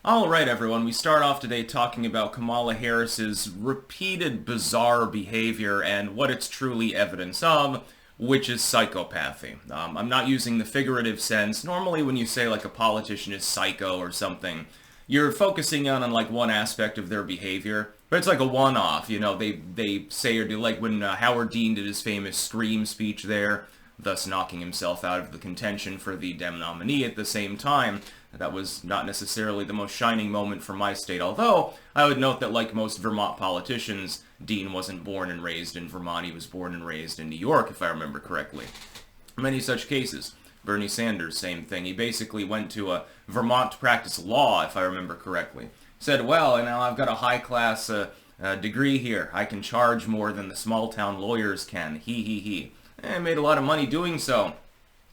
Alright everyone, we start off today talking about Kamala Harris's repeated bizarre behavior and what it's truly evidence of, which is psychopathy. I'm not using the figurative sense. Normally when you say like a politician is psycho or something, you're focusing on like one aspect of their behavior, but it's like a one-off, you know, they say or do, like when Howard Dean did his famous Scream speech there, thus knocking himself out of the contention for the Dem nominee at the same time. That was not necessarily the most shining moment for my state, although I would note that like most Vermont politicians, Dean wasn't born and raised in Vermont, he was born and raised in New York, if I remember correctly. Many such cases. Bernie Sanders, same thing. He basically went to Vermont to practice law, if I remember correctly. Said, well, you know, I've got a high-class degree here. I can charge more than the small-town lawyers can. He. And made a lot of money doing so.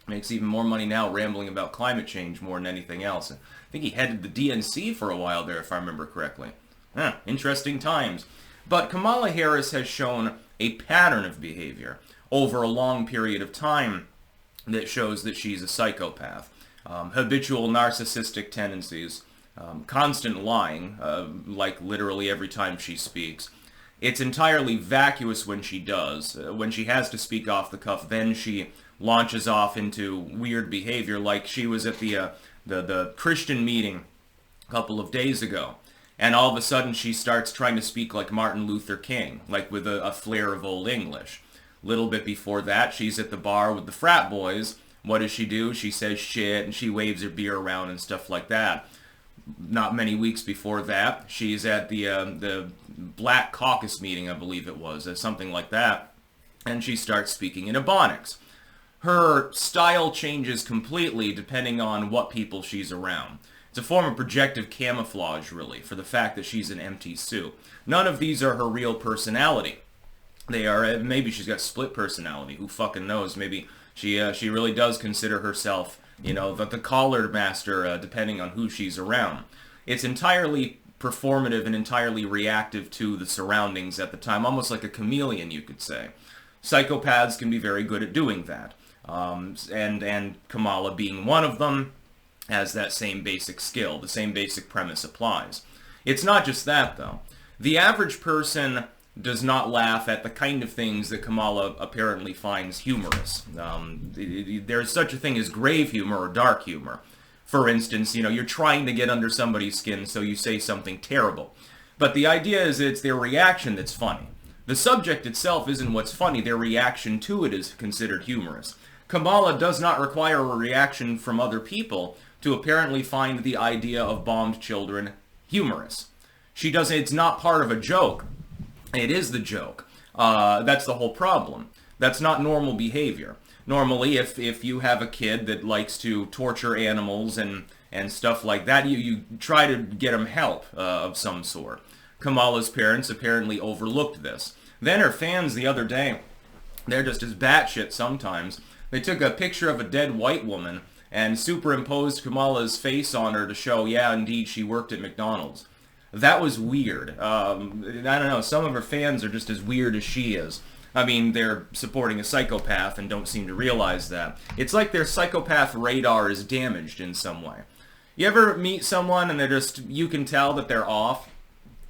Makes even more money now rambling about climate change more than anything else. I think he headed the DNC for a while there, if I remember correctly. Interesting times. But Kamala Harris has shown a pattern of behavior over a long period of time that shows that she's a psychopath. Habitual narcissistic tendencies, constant lying, like literally every time she speaks. It's entirely vacuous when she does. When she has to speak off the cuff, then she launches off into weird behavior, like she was at the Christian meeting a couple of days ago, and all of a sudden she starts trying to speak like Martin Luther King, like with a flair of Old English. Little bit before that, she's at the bar with the frat boys. What does she do? She says shit, and she waves her beer around and stuff like that. Not many weeks before that, she's at the Black Caucus meeting, I believe it was, something like that, and she starts speaking in Ebonics. Her style changes completely depending on what people she's around. It's a form of projective camouflage, really, for the fact that she's an empty suit. None of these are her real personality. They are, maybe she's got split personality, who fucking knows, maybe she really does consider herself, you know, the collared master, depending on who she's around. It's entirely performative and entirely reactive to the surroundings at the time, almost like a chameleon, you could say. Psychopaths can be very good at doing that. And Kamala being one of them has that same basic skill. The same basic premise applies. It's not just that, though. The average person does not laugh at the kind of things that Kamala apparently finds humorous. There's such a thing as grave humor or dark humor. For instance, you know, you're trying to get under somebody's skin, so you say something terrible. But the idea is it's their reaction that's funny. The subject itself isn't what's funny, their reaction to it is considered humorous. Kamala does not require a reaction from other people to apparently find the idea of bombed children humorous. She doesn't, it's not part of a joke. It is the joke. That's the whole problem. That's not normal behavior. Normally, if you have a kid that likes to torture animals and stuff like that, you try to get them help of some sort. Kamala's parents apparently overlooked this. Then her fans the other day, they're just as batshit sometimes. They took a picture of a dead white woman and superimposed Kamala's face on her to show, yeah, indeed, she worked at McDonald's. That was weird. I don't know, some of her fans are just as weird as she is. I mean, they're supporting a psychopath and don't seem to realize that. It's like their psychopath radar is damaged in some way. You ever meet someone and they're just, you can tell that they're off?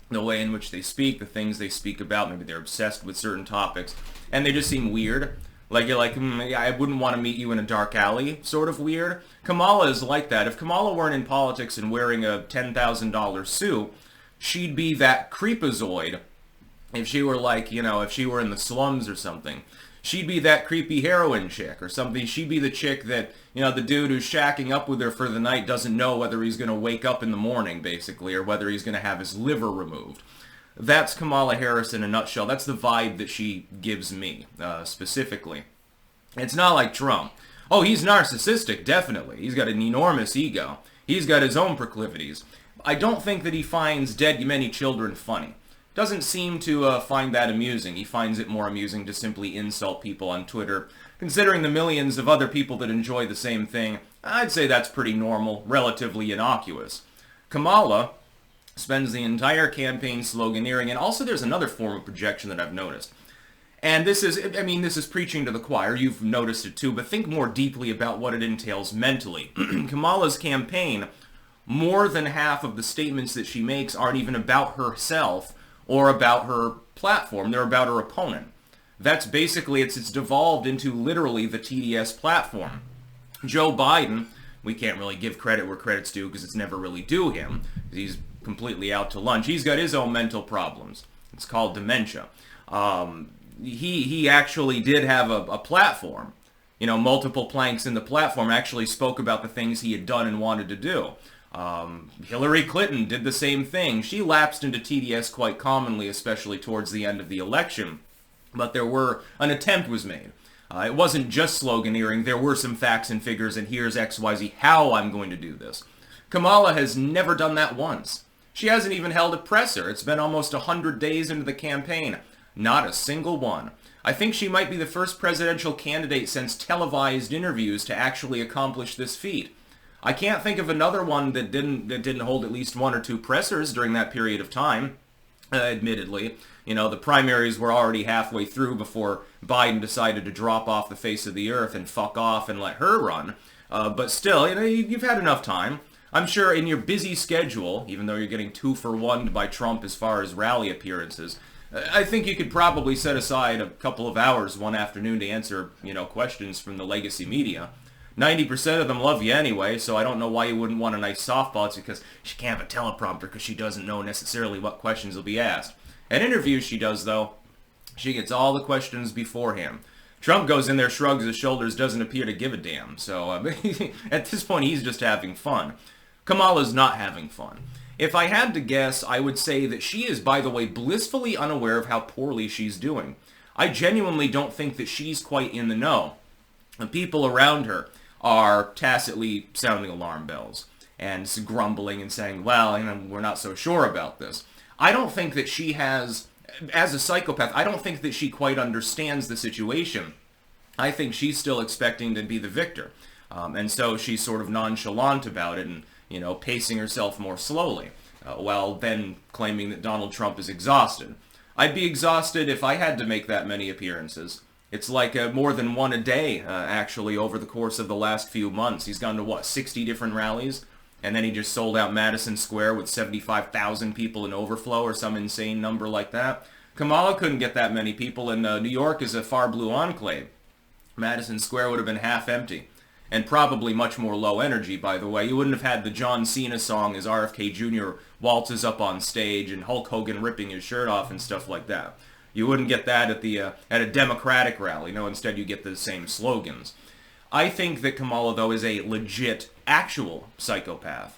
The way in which they speak, the things they speak about, maybe they're obsessed with certain topics, and they just seem weird. Like, you're like, I wouldn't want to meet you in a dark alley, sort of weird. Kamala is like that. If Kamala weren't in politics and wearing a $10,000 suit, she'd be that creepazoid. If she were like, you know, if she were in the slums or something, she'd be that creepy heroin chick or something. She'd be the chick that, you know, the dude who's shacking up with her for the night doesn't know whether he's going to wake up in the morning, basically, or whether he's going to have his liver removed. That's Kamala Harris in a nutshell. That's the vibe that she gives me, specifically. It's not like Trump. Oh, he's narcissistic, definitely. He's got an enormous ego. He's got his own proclivities. I don't think that he finds dead many children funny. Doesn't seem to find that amusing. He finds it more amusing to simply insult people on Twitter. Considering the millions of other people that enjoy the same thing, I'd say that's pretty normal, relatively innocuous. Kamala spends the entire campaign sloganeering, and also there's another form of projection that I've noticed. And this is, I mean, this is preaching to the choir, you've noticed it too, but think more deeply about what it entails mentally. Kamala's campaign more than half of the statements that she makes aren't even about herself or about her platform. They're about her opponent. That's basically, it's devolved into literally the TDS platform. Joe Biden, we can't really give credit where credit's due because it's never really due him. He's completely out to lunch. He's got his own mental problems. It's called dementia. He actually did have a platform. You know, multiple planks in the platform, actually spoke about the things he had done and wanted to do. Hillary Clinton did the same thing. She lapsed into TDS quite commonly, especially towards the end of the election. But an attempt was made. It wasn't just sloganeering. There were some facts and figures, and here's XYZ how I'm going to do this. Kamala has never done that once. She hasn't even held a presser. It's been almost 100 days into the campaign. Not a single one. I think she might be the first presidential candidate since televised interviews to actually accomplish this feat. I can't think of another one that didn't hold at least one or two pressers during that period of time. Admittedly, you know, the primaries were already halfway through before Biden decided to drop off the face of the earth and fuck off and let her run. But still, you know, you've had enough time. I'm sure in your busy schedule, even though you're getting 2-for-1 by Trump as far as rally appearances, I think you could probably set aside a couple of hours one afternoon to answer, you know, questions from the legacy media. 90% of them love you anyway, so I don't know why you wouldn't want a nice softball. It's because she can't have a teleprompter because she doesn't know necessarily what questions will be asked. At interviews she does, though. She gets all the questions beforehand. Trump goes in there, shrugs his shoulders, doesn't appear to give a damn. So at this point, he's just having fun. Kamala's not having fun. If I had to guess, I would say that she is, by the way, blissfully unaware of how poorly she's doing. I genuinely don't think that she's quite in the know. The people around her are tacitly sounding alarm bells and grumbling and saying, well, you know, we're not so sure about this. I don't think that she has, as a psychopath, I don't think that she quite understands the situation. I think she's still expecting to be the victor. And so she's sort of nonchalant about it and, you know, pacing herself more slowly, while then claiming that Donald Trump is exhausted. I'd be exhausted if I had to make that many appearances. It's like more than one a day, actually, over the course of the last few months. He's gone to, what, 60 different rallies? And then he just sold out Madison Square with 75,000 people in overflow or some insane number like that. Kamala couldn't get that many people, and New York is a far blue enclave. Madison Square would have been half empty. And probably much more low energy, by the way. You wouldn't have had the John Cena song as RFK Jr. waltzes up on stage and Hulk Hogan ripping his shirt off and stuff like that. You wouldn't get that at a Democratic rally. No, instead you get the same slogans. I think that Kamala, though, is a legit, actual psychopath.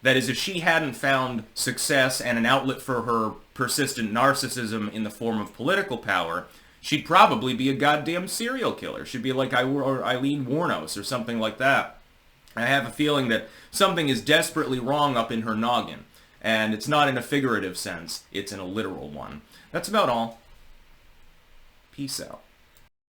That is, if she hadn't found success and an outlet for her persistent narcissism in the form of political power, she'd probably be a goddamn serial killer. She'd be like Eileen Wuornos or something like that. I have a feeling that something is desperately wrong up in her noggin. And it's not in a figurative sense, it's in a literal one. That's about all. Peace out.